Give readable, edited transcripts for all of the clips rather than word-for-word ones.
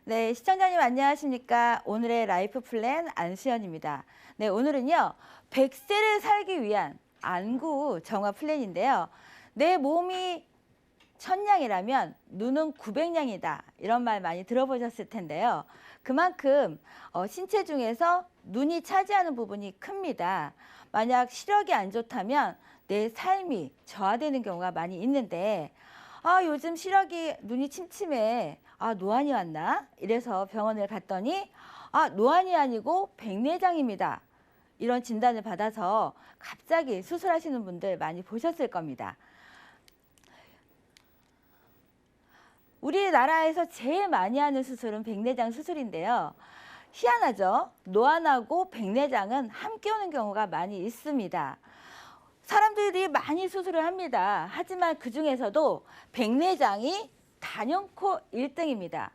네, 시청자님 안녕하십니까? 오늘의 라이프 플랜 안수연입니다. 네, 오늘은요, 100세를 살기 위한 안구 정화 플랜인데요. 내 몸이 1000냥이라면 눈은 900냥이다. 이런 말 많이 들어보셨을 텐데요. 그만큼 신체 중에서 눈이 차지하는 부분이 큽니다. 만약 시력이 안 좋다면 내 삶이 저하되는 경우가 많이 있는데 요즘 시력이 눈이 침침해. 노안이 왔나? 이래서 병원을 갔더니 노안이 아니고 백내장입니다. 이런 진단을 받아서 갑자기 수술하시는 분들 많이 보셨을 겁니다. 우리나라에서 제일 많이 하는 수술은 백내장 수술인데요. 희한하죠? 노안하고 백내장은 함께 오는 경우가 많이 있습니다. 사람들이 많이 수술을 합니다. 하지만 그중에서도 백내장이 단연코 1등입니다.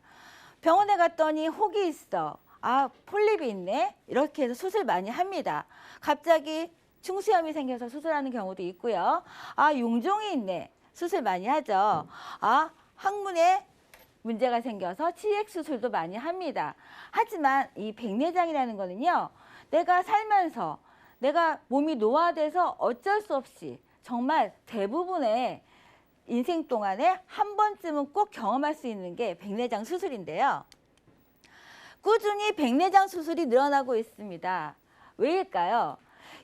병원에 갔더니 혹이 있어. 폴립이 있네. 이렇게 해서 수술 많이 합니다. 갑자기 충수염이 생겨서 수술하는 경우도 있고요. 용종이 있네. 수술 많이 하죠. 항문에 문제가 생겨서 치액 수술도 많이 합니다. 하지만 이 백내장이라는 거는요. 내가 살면서 내가 몸이 노화돼서 어쩔 수 없이 정말 대부분의 인생 동안에 한 번쯤은 꼭 경험할 수 있는 게 백내장 수술인데요. 꾸준히 백내장 수술이 늘어나고 있습니다. 왜일까요?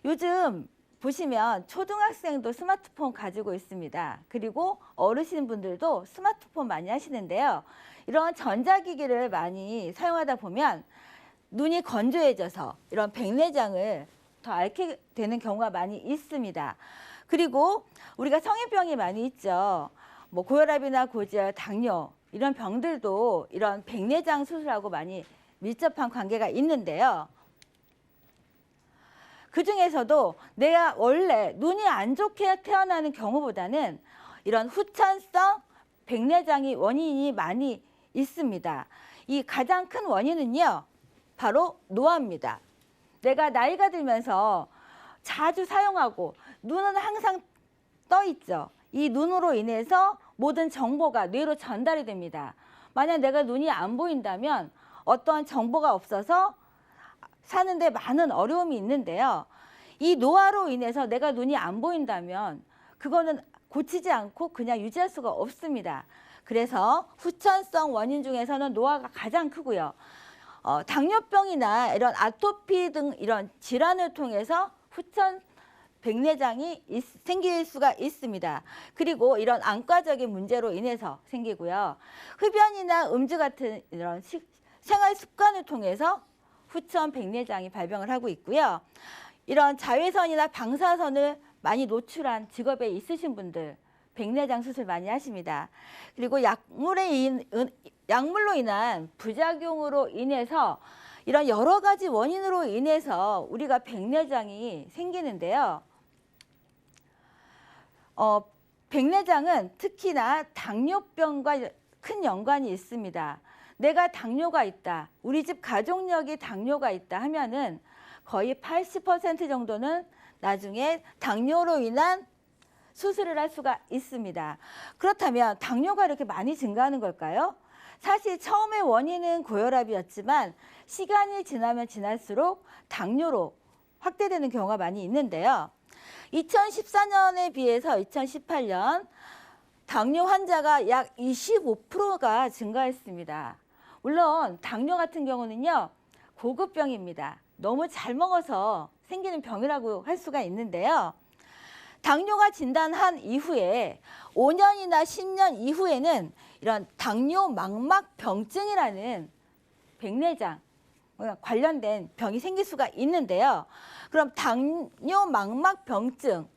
요즘 보시면 초등학생도 스마트폰 가지고 있습니다. 그리고 어르신분들도 스마트폰 많이 하시는데요. 이런 전자기기를 많이 사용하다 보면 눈이 건조해져서 이런 백내장을 더 앓게 되는 경우가 많이 있습니다. 그리고 우리가 성인병이 많이 있죠. 고혈압이나 고지혈, 당뇨 이런 병들도 이런 백내장 수술하고 많이 밀접한 관계가 있는데요. 그중에서도 내가 원래 눈이 안 좋게 태어나는 경우보다는 이런 후천성 백내장이 원인이 많이 있습니다. 이 가장 큰 원인은요. 바로 노화입니다. 내가 나이가 들면서 자주 사용하고 눈은 항상 떠 있죠. 이 눈으로 인해서 모든 정보가 뇌로 전달이 됩니다. 만약 내가 눈이 안 보인다면 어떠한 정보가 없어서 사는데 많은 어려움이 있는데요. 이 노화로 인해서 내가 눈이 안 보인다면 그거는 고치지 않고 그냥 유지할 수가 없습니다. 그래서 후천성 원인 중에서는 노화가 가장 크고요. 당뇨병이나 이런 아토피 등 이런 질환을 통해서 후천 백내장이 생길 수가 있습니다. 그리고 이런 안과적인 문제로 인해서 생기고요. 흡연이나 음주 같은 이런 생활 습관을 통해서 후천 백내장이 발병을 하고 있고요. 이런 자외선이나 방사선을 많이 노출한 직업에 있으신 분들 백내장 수술 많이 하십니다. 그리고 약물로 인한 부작용으로 인해서 이런 여러 가지 원인으로 인해서 우리가 백내장이 생기는데요. 백내장은 특히나 당뇨병과 큰 연관이 있습니다. 내가 당뇨가 있다, 우리 집 가족력이 당뇨가 있다 하면은 거의 80% 정도는 나중에 당뇨로 인한 수술을 할 수가 있습니다. 그렇다면 당뇨가 이렇게 많이 증가하는 걸까요? 사실 처음에 원인은 고혈압이었지만 시간이 지나면 지날수록 당뇨로 확대되는 경우가 많이 있는데요. 2014년에 비해서 2018년 당뇨 환자가 약 25%가 증가했습니다. 물론 당뇨 같은 경우는요. 고급병입니다. 너무 잘 먹어서 생기는 병이라고 할 수가 있는데요. 당뇨가 진단한 이후에 5년이나 10년 이후에는 이런 당뇨 망막병증이라는 백내장 관련된 병이 생길 수가 있는데요. 그럼 당뇨 망막병증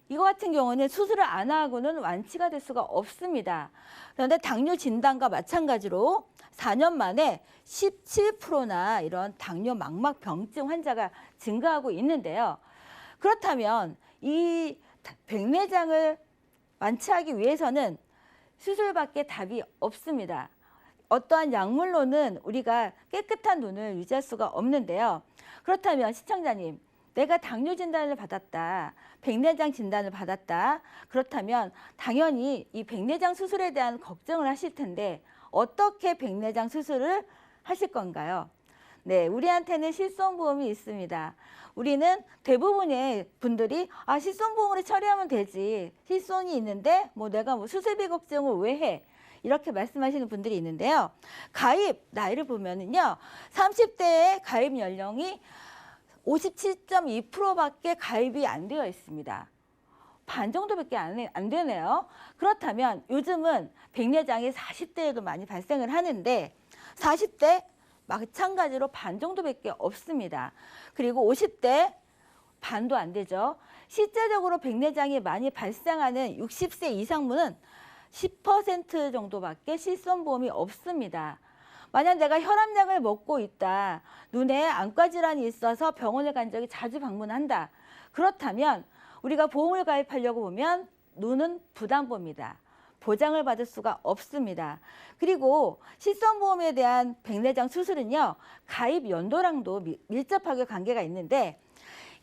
이거 같은 경우는 수술을 안 하고는 완치가 될 수가 없습니다. 그런데 당뇨 진단과 마찬가지로 4년 만에 17%나 이런 당뇨 망막병증 환자가 증가하고 있는데요. 그렇다면 이 백내장을 완치하기 위해서는 수술밖에 답이 없습니다. 어떠한 약물로는 우리가 깨끗한 눈을 유지할 수가 없는데요. 그렇다면 시청자님, 내가 당뇨 진단을 받았다, 백내장 진단을 받았다. 그렇다면 당연히 이 백내장 수술에 대한 걱정을 하실 텐데 어떻게 백내장 수술을 하실 건가요? 네, 우리한테는 실손보험이 있습니다. 우리는 대부분의 분들이 실손보험으로 처리하면 되지. 실손이 있는데 뭐 내가 뭐 수술비 걱정을 왜 해? 이렇게 말씀하시는 분들이 있는데요. 가입 나이를 보면은요. 30대의 가입 연령이 57.2%밖에 가입이 안 되어 있습니다. 반 정도밖에 안 되네요. 그렇다면 요즘은 백내장이 40대에도 많이 발생을 하는데 40대 마찬가지로 반 정도밖에 없습니다. 그리고 50대 반도 안 되죠. 실제적으로 백내장이 많이 발생하는 60세 이상분은 10% 정도밖에 실손보험이 없습니다. 만약 내가 혈압약을 먹고 있다, 눈에 안과 질환이 있어서 병원에 간 적이 자주 방문한다. 그렇다면 우리가 보험을 가입하려고 보면 눈은 부담보입니다. 보장을 받을 수가 없습니다. 그리고 실손보험에 대한 백내장 수술은요, 가입 연도랑도 밀접하게 관계가 있는데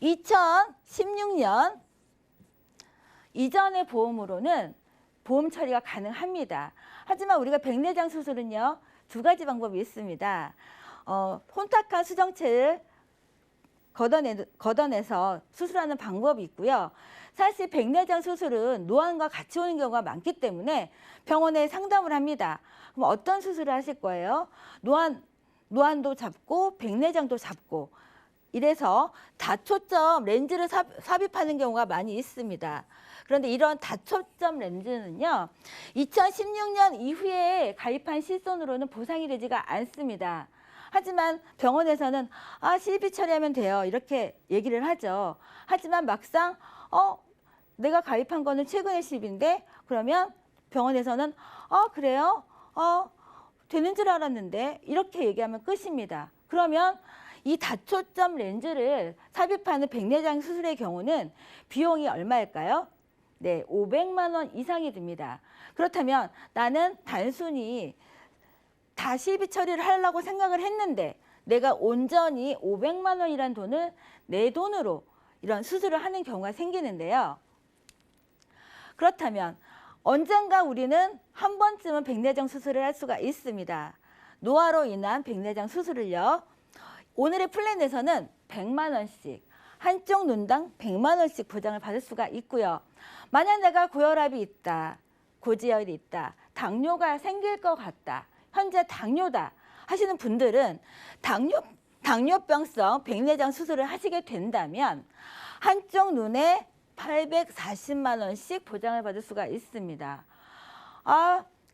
2016년 이전의 보험으로는 보험 처리가 가능합니다. 하지만 우리가 백내장 수술은요, 두 가지 방법이 있습니다. 혼탁한 수정체를 걷어내서 수술하는 방법이 있고요. 사실 백내장 수술은 노안과 같이 오는 경우가 많기 때문에 병원에 상담을 합니다. 그럼 어떤 수술을 하실 거예요? 노안도 잡고 백내장도 잡고 이래서 다초점 렌즈를 삽입하는 경우가 많이 있습니다. 그런데 이런 다초점 렌즈는요. 2016년 이후에 가입한 실손으로는 보상이 되지가 않습니다. 하지만 병원에서는 실비 처리하면 돼요. 이렇게 얘기를 하죠. 하지만 막상 내가 가입한 거는 최근의 실비인데 그러면 병원에서는 그래요? 되는 줄 알았는데 이렇게 얘기하면 끝입니다. 그러면 이 다초점 렌즈를 삽입하는 백내장 수술의 경우는 비용이 얼마일까요? 네, 500만 원 이상이 듭니다. 그렇다면 나는 단순히 다 실비 처리를 하려고 생각을 했는데 내가 온전히 500만 원이란 돈을 내 돈으로 이런 수술을 하는 경우가 생기는데요. 그렇다면 언젠가 우리는 한 번쯤은 백내장 수술을 할 수가 있습니다. 노화로 인한 백내장 수술을요. 오늘의 플랜에서는 100만 원씩, 한쪽 눈당 100만 원씩 보장을 받을 수가 있고요. 만약 내가 고혈압이 있다, 고지혈이 있다, 당뇨가 생길 것 같다, 현재 당뇨다 하시는 분들은 당뇨병성 백내장 수술을 하시게 된다면 한쪽 눈에 840만 원씩 보장을 받을 수가 있습니다.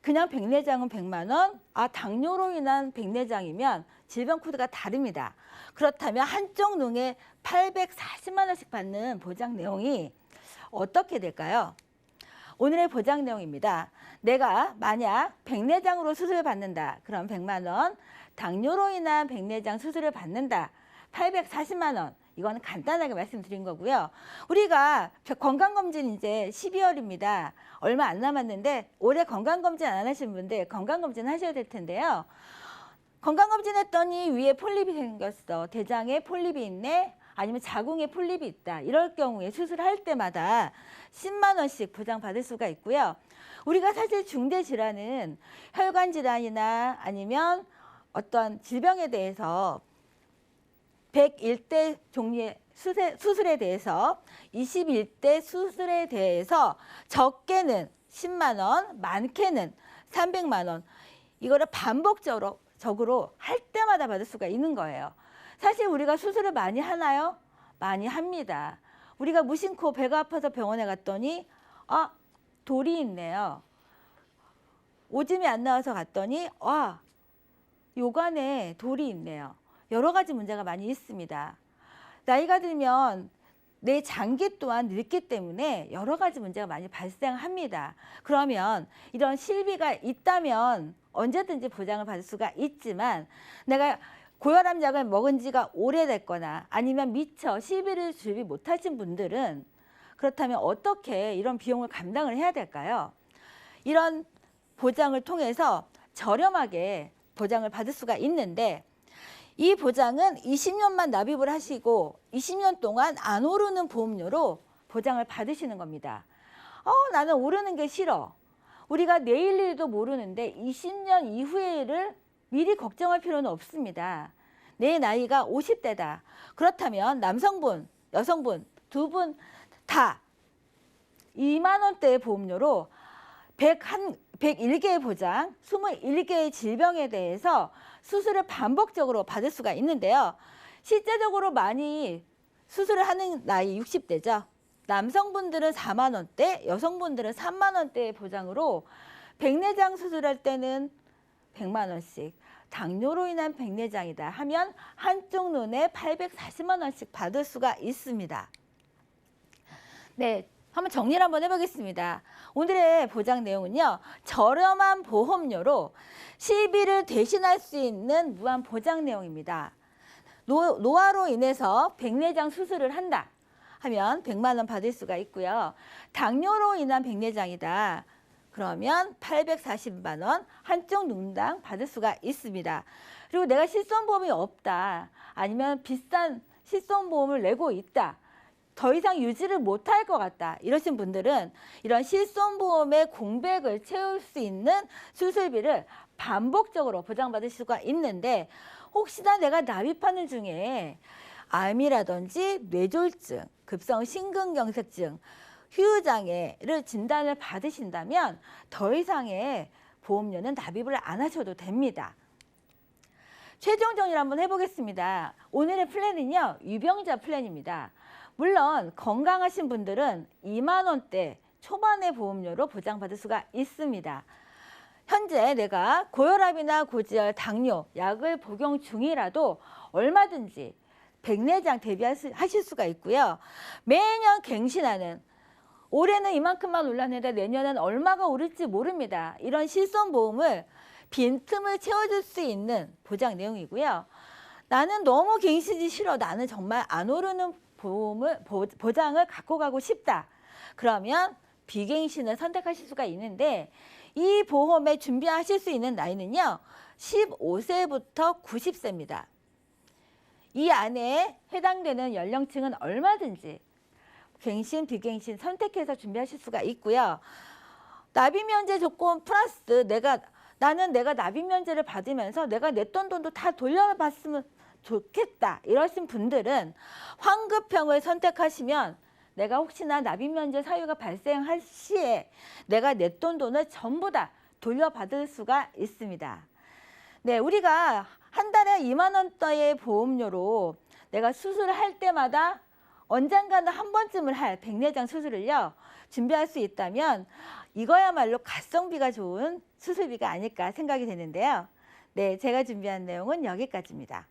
그냥 백내장은 100만 원, 당뇨로 인한 백내장이면 질병 코드가 다릅니다. 그렇다면 한쪽 눈에 840만 원씩 받는 보장 내용이 어떻게 될까요? 오늘의 보장 내용입니다. 내가 만약 백내장으로 수술을 받는다. 그럼 100만 원, 당뇨로 인한 백내장 수술을 받는다. 840만 원. 이거는 간단하게 말씀드린 거고요. 우리가 건강검진 이제 12월입니다. 얼마 안 남았는데 올해 건강검진 안 하신 분들 건강검진 하셔야 될 텐데요. 건강검진 했더니 위에 폴립이 생겼어. 대장에 폴립이 있네. 아니면 자궁에 폴립이 있다. 이럴 경우에 수술할 때마다 10만 원씩 보장받을 수가 있고요. 우리가 사실 중대 질환은 혈관 질환이나 아니면 어떤 질병에 대해서 101대 종류의 수술에 대해서 21대 수술에 대해서 적게는 10만 원, 많게는 300만 원. 이거를 반복적으로 할 때마다 받을 수가 있는 거예요. 사실 우리가 수술을 많이 하나요? 많이 합니다. 우리가 무심코 배가 아파서 병원에 갔더니 돌이 있네요. 오줌이 안 나와서 갔더니 요관에 돌이 있네요. 여러 가지 문제가 많이 있습니다. 나이가 들면 내 장기 또한 늙기 때문에 여러 가지 문제가 많이 발생합니다. 그러면 이런 실비가 있다면 언제든지 보장을 받을 수가 있지만 내가 고혈압 약을 먹은 지가 오래됐거나 아니면 미처 실비를 준비 못하신 분들은 그렇다면 어떻게 이런 비용을 감당을 해야 될까요? 이런 보장을 통해서 저렴하게 보장을 받을 수가 있는데 이 보장은 20년만 납입을 하시고 20년 동안 안 오르는 보험료로 보장을 받으시는 겁니다. 나는 오르는 게 싫어. 우리가 내일 일도 모르는데 20년 이후의 일을 미리 걱정할 필요는 없습니다. 내 나이가 50대다. 그렇다면 남성분, 여성분 두 분 다 2만 원대의 보험료로 101개의 보장, 21개의 질병에 대해서 수술을 반복적으로 받을 수가 있는데요. 실제적으로 많이 수술을 하는 나이 60대죠. 남성분들은 4만 원대, 여성분들은 3만 원대의 보장으로 백내장 수술할 때는 100만 원씩, 당뇨로 인한 백내장이다 하면 한쪽 눈에 840만 원씩 받을 수가 있습니다. 네, 한번 정리를 한번 해보겠습니다. 오늘의 보장 내용은요. 저렴한 보험료로 시비를 대신할 수 있는 무한 보장 내용입니다. 노화로 인해서 백내장 수술을 한다 하면 100만 원 받을 수가 있고요. 당뇨로 인한 백내장이다. 그러면 840만 원 한쪽 눈당 받을 수가 있습니다. 그리고 내가 실손보험이 없다. 아니면 비싼 실손보험을 내고 있다. 더 이상 유지를 못할 것 같다. 이러신 분들은 이런 실손보험의 공백을 채울 수 있는 수술비를 반복적으로 보장받을 수가 있는데 혹시나 내가 납입하는 중에 암이라든지 뇌졸중, 급성 심근경색증, 후유장애를 진단을 받으신다면 더 이상의 보험료는 납입을 안 하셔도 됩니다. 최종 정리를 한번 해보겠습니다. 오늘의 플랜은요. 유병자 플랜입니다. 물론 건강하신 분들은 2만 원대 초반의 보험료로 보장받을 수가 있습니다. 현재 내가 고혈압이나 고지혈, 당뇨 약을 복용 중이라도 얼마든지 백내장 대비하실 수가 있고요. 매년 갱신하는 올해는 이만큼만 올랐는데 내년엔 얼마가 오를지 모릅니다. 이런 실손보험을 빈틈을 채워줄 수 있는 보장 내용이고요. 나는 너무 갱신이 싫어. 나는 정말 안 오르는 보장을 갖고 가고 싶다. 그러면 비갱신을 선택하실 수가 있는데 이 보험에 준비하실 수 있는 나이는요. 15세부터 90세입니다. 이 안에 해당되는 연령층은 얼마든지 갱신, 비갱신 선택해서 준비하실 수가 있고요. 납입면제 조건 플러스 나는 내가 납입면제를 받으면서 내가 냈던 돈도 다 돌려받으면 좋겠다. 이러신 분들은 환급형을 선택하시면 내가 혹시나 납입면제 사유가 발생할 시에 내가 냈던 돈을 전부 다 돌려받을 수가 있습니다. 네, 우리가 한 달에 2만 원대의 보험료로 내가 수술을 할 때마다 언젠가는 한 번쯤을 할 백내장 수술을요. 준비할 수 있다면 이거야말로 가성비가 좋은 수술비가 아닐까 생각이 되는데요. 네, 제가 준비한 내용은 여기까지입니다.